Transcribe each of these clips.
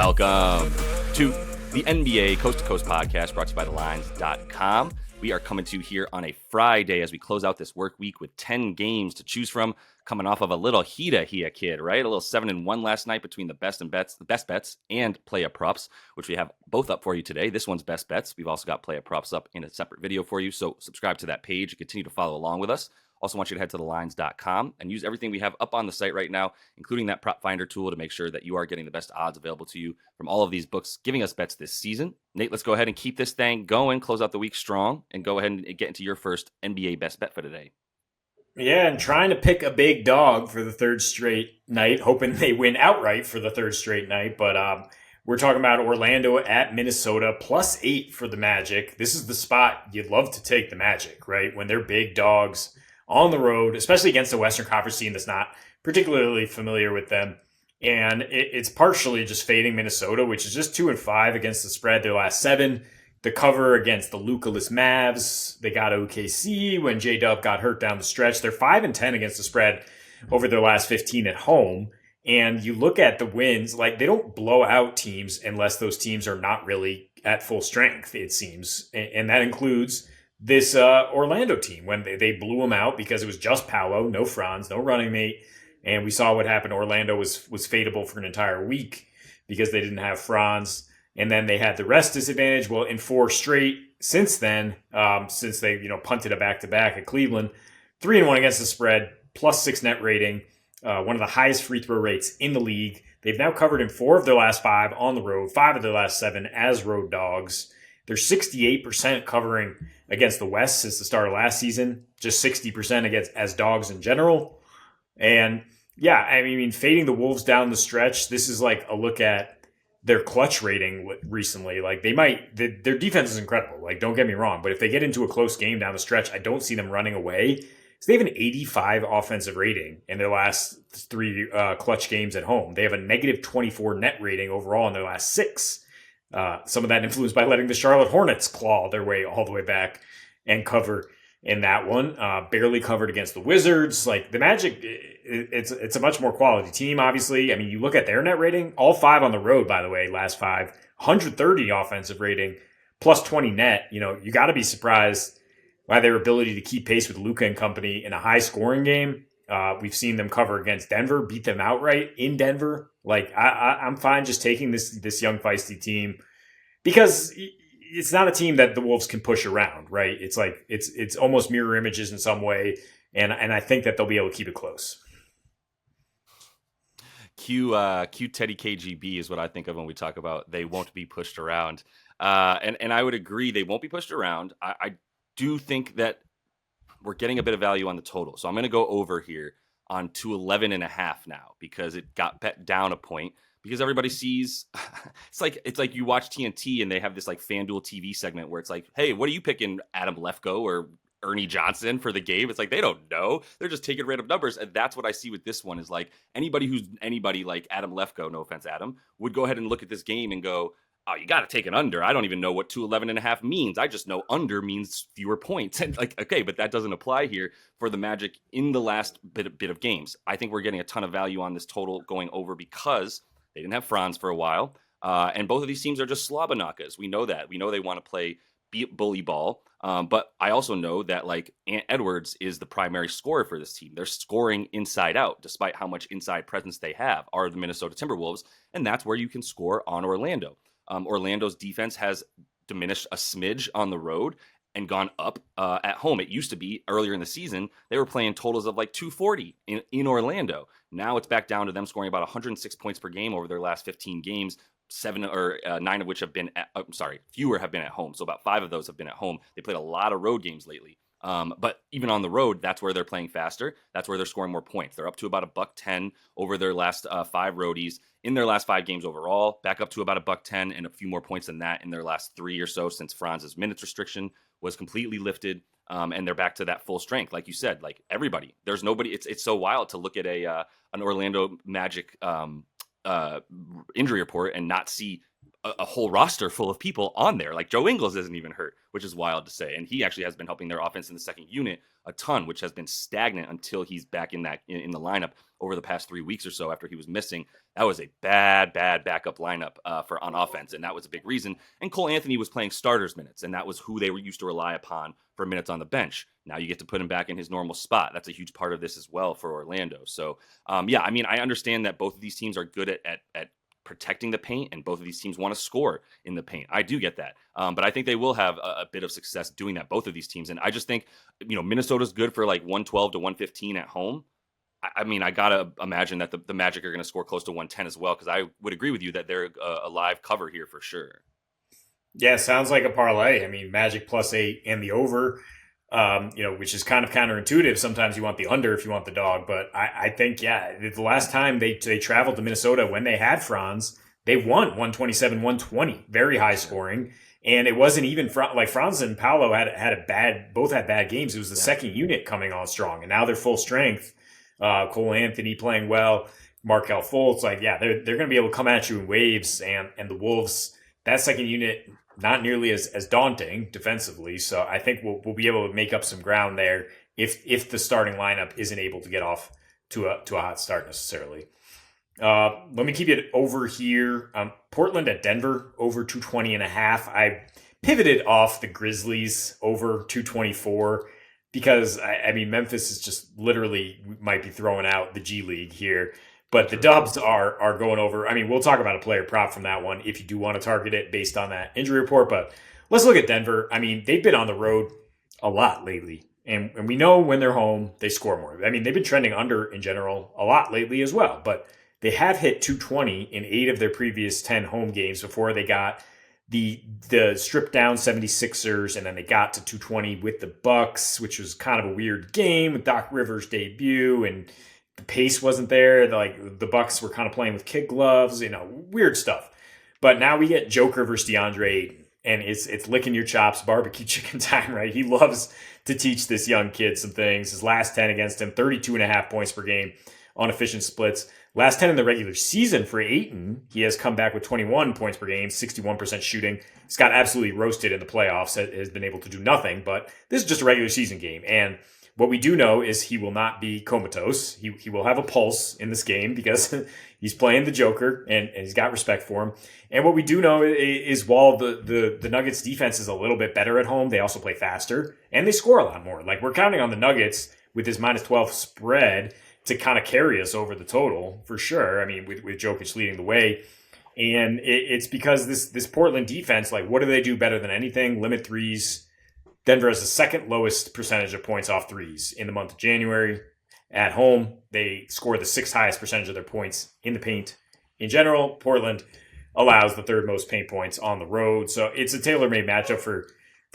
Welcome to the NBA Coast to Coast podcast brought to you by thelines.com. We are coming to you here on a Friday as we close out this work week with 10 games to choose from, coming off of a little Hita kid, right? A little 7-1 last night between the best bets and play-up props, which we have both up for you today. This one's best bets. We've also got play-up props up in a separate video for you, so subscribe to that page and continue to follow along with us. Also want you to head to thelines.com and use everything we have up on the site right now, including that prop finder tool, to make sure that you are getting the best odds available to you from all of these books giving us bets this season. Nate, let's go ahead and keep this thing going, close out the week strong, and go ahead and get into your first NBA best bet for today. Yeah, and trying to pick a big dog for the third straight night, hoping they win outright for the third straight night. But we're talking about Orlando at Minnesota, +8 for the Magic. This is the spot you'd love to take the Magic, right? When they're big dogs on the road, especially against a Western Conference team that's not particularly familiar with them. And it's partially just fading Minnesota, which is just 2-5 against the spread their last 7. The cover against the Luka-less Mavs. They got OKC when J-Dub got hurt down the stretch. They're 5-10 against the spread over their last 15 at home. And you look at the wins, like they don't blow out teams unless those teams are not really at full strength, it seems. And that includes this Orlando team when they blew them out because it was just Paolo, no Franz, no running mate. And we saw what happened. Orlando was fadeable for an entire week because they didn't have Franz. And then they had the rest disadvantage. Well, in 4 straight since then, since they punted a back-to-back at Cleveland, 3-1 against the spread, +6 net rating, one of the highest free throw rates in the league. They've now covered in 4 of their last 5 on the road, 5 of their last 7 as road dogs. They're 68% covering against the West since the start of last season, just 60% against as dogs in general. And yeah, I mean, fading the Wolves down the stretch, this is like a look at their clutch rating recently. Like their defense is incredible. Like, don't get me wrong, but if they get into a close game down the stretch, I don't see them running away. So they have an 85 offensive rating in their last 3 clutch games at home. They have a -24 net rating overall in their last 6. Some of that influenced by letting the Charlotte Hornets claw their way all the way back and cover in that one. Barely covered against the Wizards. Like the Magic, it's a much more quality team, obviously. I mean, you look at their net rating, all 5 on the road, by the way, last 5, 130 offensive rating, +20 net. You got to be surprised by their ability to keep pace with Luka and company in a high scoring game. We've seen them cover against Denver, beat them outright in Denver. Like I'm fine just taking this young feisty team because it's not a team that the Wolves can push around, right? It's like it's almost mirror images in some way, and I think that they'll be able to keep it close. Q Teddy KGB is what I think of when we talk about they won't be pushed around, and I would agree they won't be pushed around. I do think that we're getting a bit of value on the total. So I'm going to go over here on 211.5 now because it got bet down a point because everybody sees it's like you watch TNT and they have this like FanDuel TV segment where it's like, hey, what are you picking, Adam Lefko or Ernie Johnson for the game? It's like, they don't know. They're just taking random numbers. And that's what I see with this one is like anybody like Adam Lefko, no offense, Adam, would go ahead and look at this game and go, oh, you got to take an under. I don't even know what 211.5 means. I just know under means fewer points. And like, okay, but that doesn't apply here for the Magic in the last bit of games. I think we're getting a ton of value on this total going over because they didn't have Franz for a while. And both of these teams are just Slobanakas. We know that. We know they want to play bully ball. But I also know that like Ant Edwards is the primary scorer for this team. They're scoring inside out, despite how much inside presence they have, are the Minnesota Timberwolves. And that's where you can score on Orlando. Orlando's defense has diminished a smidge on the road and gone up at home. It used to be earlier in the season, they were playing totals of like 240 in Orlando. Now it's back down to them scoring about 106 points per game over their last 15 games, 9 of which have been fewer have been at home. So about 5 of those have been at home. They played a lot of road games lately. But even on the road, that's where they're playing faster. That's where they're scoring more points. They're up to about $110 over their last 5 roadies in their last 5 games overall, back up to about $110 and a few more points than that in their last 3 or so since Franz's minutes restriction was completely lifted. And they're back to that full strength. Like you said, like everybody, there's nobody. It's so wild to look at an Orlando Magic injury report and not see a whole roster full of people on there. Like Joe Ingles isn't even hurt, which is wild to say. And he actually has been helping their offense in the second unit a ton, which has been stagnant until he's back in the lineup over the past 3 weeks or so after he was missing. That was a bad backup lineup for on offense, and that was a big reason. And Cole Anthony was playing starters minutes, and that was who they were used to rely upon for minutes on the bench. Now you get to put him back in his normal spot. That's a huge part of this as well for Orlando. So yeah, I mean, I understand that both of these teams are good at protecting the paint, and both of these teams want to score in the paint. I do get that, but I think they will have a bit of success doing that. Both of these teams, and I just think Minnesota's good for like 112 to 115 at home. I mean, I gotta imagine that the Magic are going to score close to 110 as well, because I would agree with you that they're a live cover here for sure. Yeah, sounds like a parlay. I mean, Magic +8 and the over, which is kind of counterintuitive. Sometimes you want the under if you want the dog, but I think, yeah, the last time they traveled to Minnesota when they had Franz, they won 127-120, very high scoring. And it wasn't even like Franz and Paolo both had bad games. It was the second unit coming on strong, and now they're full strength. Cole Anthony playing well, Markelle Fultz, like, yeah, they're going to be able to come at you in waves, and the Wolves, that second unit, not nearly as daunting defensively. So I think we'll be able to make up some ground there if the starting lineup isn't able to get off to a hot start necessarily. Let me keep it over here. Portland at Denver, over 220.5. I pivoted off the Grizzlies over 224 because, I mean, Memphis is just literally might be throwing out the G League here. But the Dubs are going over. I mean, we'll talk about a player prop from that one if you do want to target it based on that injury report. But let's look at Denver. I mean, they've been on the road a lot lately. And we know when they're home, they score more. I mean, they've been trending under in general a lot lately as well. But they have hit 220 in 8 of their previous 10 home games before they got the stripped down 76ers, and then they got to 220 with the Bucks, which was kind of a weird game with Doc Rivers' debut, and the pace wasn't there. Like, the Bucks were kind of playing with kid gloves, weird stuff. But now we get Joker versus DeAndre, and it's licking your chops, barbecue chicken time, right? He loves to teach this young kid some things. His last 10 against him, 32.5 points per game on efficient splits. Last 10 in the regular season for Ayton, he has come back with 21 points per game, 61% shooting. He's got absolutely roasted in the playoffs, has been able to do nothing, but this is just a regular season game. And what we do know is he will not be comatose. He will have a pulse in this game because he's playing the Joker, and he's got respect for him. And what we do know is while the Nuggets defense is a little bit better at home, they also play faster, and they score a lot more. Like, we're counting on the Nuggets with his -12 spread to kind of carry us over the total for sure. I mean, with Jokic leading the way. And it's because this Portland defense, like, what do they do better than anything? Limit threes. Denver has the second lowest percentage of points off threes in the month of January. At home, they score the 6th highest percentage of their points in the paint. In general, Portland allows the 3rd most paint points on the road. So it's a tailor-made matchup for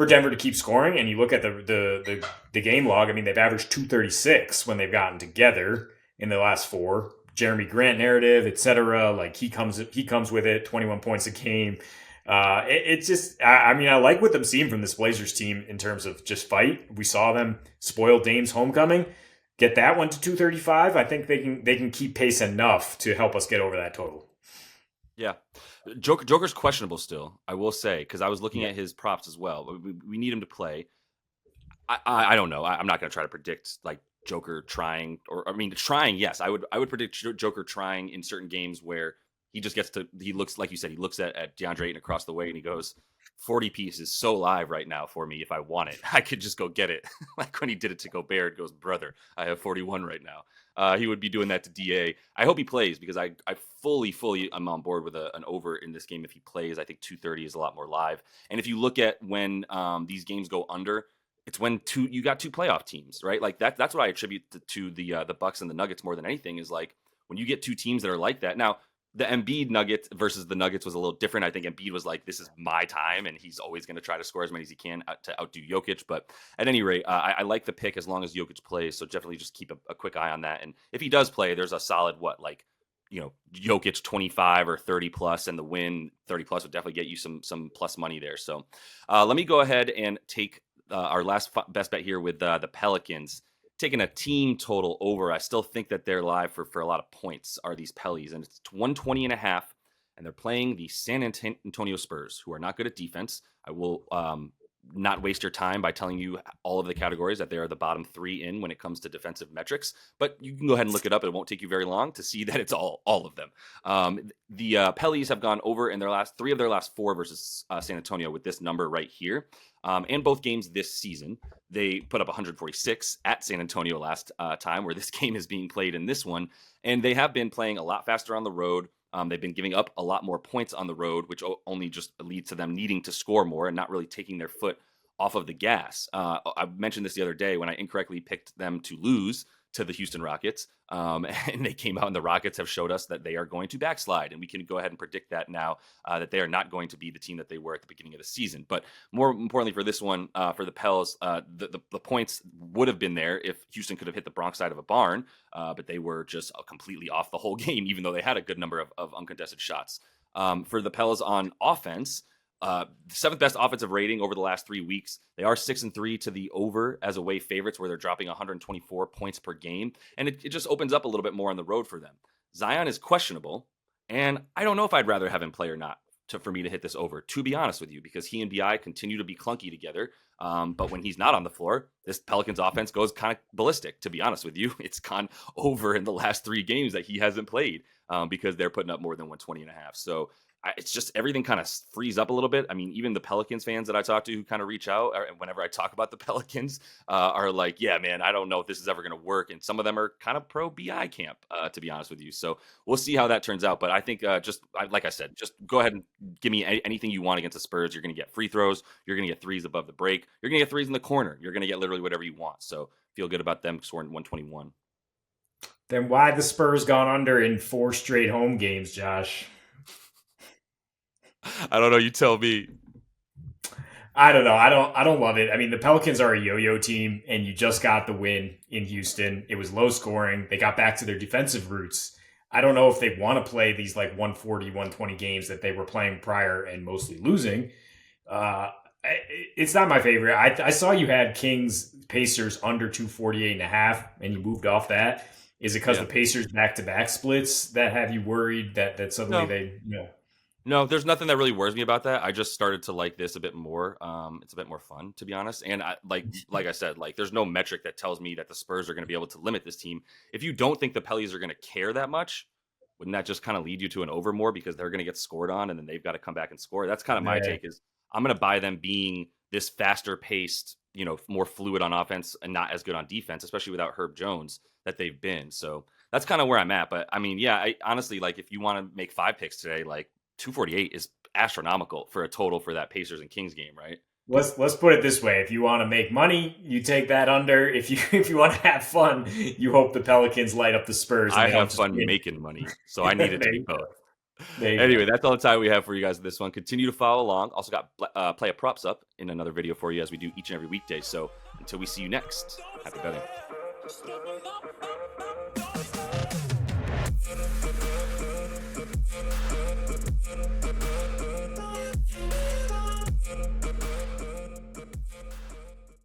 Denver to keep scoring. And you look at the game log, I mean, they've averaged 236 when they've gotten together in the last 4. Jeremy Grant narrative, etc. Like, he comes with it, 21 points a game. It's just, I mean, I like what I'm seeing from this Blazers team in terms of just fight. We saw them spoil Dame's homecoming. Get that one to 235. I think they can keep pace enough to help us get over that total. Yeah. Joker's questionable still, I will say, because I was looking at his props as well. We need him to play. I don't know. I'm not going to try to predict, like, Joker trying, trying, yes. I would predict Joker trying in certain games where he just he looks, like you said, he looks at DeAndre Ayton across the way and he goes, 40 piece is so live right now for me. If I want it, I could just go get it. Like when he did it to Gobert, goes, brother, I have 41 right now. He would be doing that to DA. I hope he plays because I fully I'm on board with an over in this game if he plays. I think 230 is a lot more live. And if you look at when these games go under, it's when you got 2 playoff teams, right? Like that's what I attribute to the Bucks and the Nuggets more than anything, is like when you get 2 teams that are like that. Now, the Embiid Nuggets versus the Nuggets was a little different. I think Embiid was like, this is my time, and he's always going to try to score as many as he can to outdo Jokic. But at any rate, I like the pick as long as Jokic plays. So definitely just keep a quick eye on that. And if he does play, there's a solid, Jokic 25 or 30 plus, and the win 30 plus would definitely get you some plus money there. So let me go ahead and take our last best bet here with the Pelicans. Taking a team total over. I still think that they're live for a lot of points are these Pellies, and it's 120.5, and they're playing the San Antonio Spurs, who are not good at defense. I will not waste your time by telling you all of the categories that they are the bottom 3 in when it comes to defensive metrics, but you can go ahead and look it up. It won't take you very long to see that it's all of them. The Pellies have gone over in their last 3 of their last 4 versus San Antonio with this number right here. And both games this season, they put up 146 at San Antonio last time, where this game is being played in this one. And they have been playing a lot faster on the road. They've been giving up a lot more points on the road, which only just leads to them needing to score more and not really taking their foot off of the gas. I mentioned this the other day when I incorrectly picked them to lose to the Houston Rockets. And they came out, and the Rockets have showed us that they are going to backslide. And we can go ahead and predict that now, that they are not going to be the team that they were at the beginning of the season. But more importantly for this one, for the Pels, the points would have been there if Houston could have hit the Bronx side of a barn. But they were just completely off the whole game, even though they had a good number of uncontested shots. For the Pels on offense, the 7th best offensive rating over the last 3 weeks. They are 6-3 to the over as away favorites, where they're dropping 124 points per game. And it just opens up a little bit more on the road for them. Zion is questionable, and I don't know if I'd rather have him play or not for me to hit this over, to be honest with you, because he and BI continue to be clunky together. But when he's not on the floor, this Pelicans offense goes kind of ballistic, to be honest with you. It's gone over in the last 3 games that he hasn't played because they're putting up more than 120.5. So it's just everything kind of frees up a little bit. I mean, even the Pelicans fans that I talk to who kind of reach out whenever I talk about the Pelicans are like, yeah, man, I don't know if this is ever going to work. And some of them are kind of pro BI camp, to be honest with you. So we'll see how that turns out. But I think like I said, just go ahead and give me anything you want against the Spurs. You're going to get free throws. You're going to get threes above the break. You're going to get threes in the corner. You're going to get literally whatever you want. So feel good about them scoring 121. Then why the Spurs gone under in 4 straight home games, Josh? I don't know. You tell me. I don't know. I don't love it. I mean, the Pelicans are a yo-yo team, and you just got the win in Houston. It was low scoring. They got back to their defensive roots. I don't know if they want to play these like 140, 120 games that they were playing prior and mostly losing. It's not my favorite. I saw you had Kings Pacers under 248.5, and you moved off that. Is it because the Pacers back-to-back splits that have you worried that suddenly No, there's nothing that really worries me about that. I just started to like this a bit more. It's a bit more fun, to be honest. And like I said, like there's no metric that tells me that the Spurs are going to be able to limit this team. If you don't think the Pellies are going to care that much, wouldn't that just kind of lead you to an over more because they're going to get scored on and then they've got to come back and score? That's kind of my take. Is I'm going to buy them being this faster paced, more fluid on offense and not as good on defense, especially without Herb Jones that they've been. So that's kind of where I'm at. But I mean, yeah, I honestly, like if you want to make 5 picks today, like 248 is astronomical for a total for that Pacers and Kings game, right? Let's put it this way: if you want to make money, you take that under. If you want to have fun, you hope the Pelicans light up the Spurs. I have fun making money, so I need it to be both. Anyway, that's all the time we have for you guys with this one. Continue to follow along. Also got play a props up in another video for you as we do each and every weekday. So until we see you next, happy betting.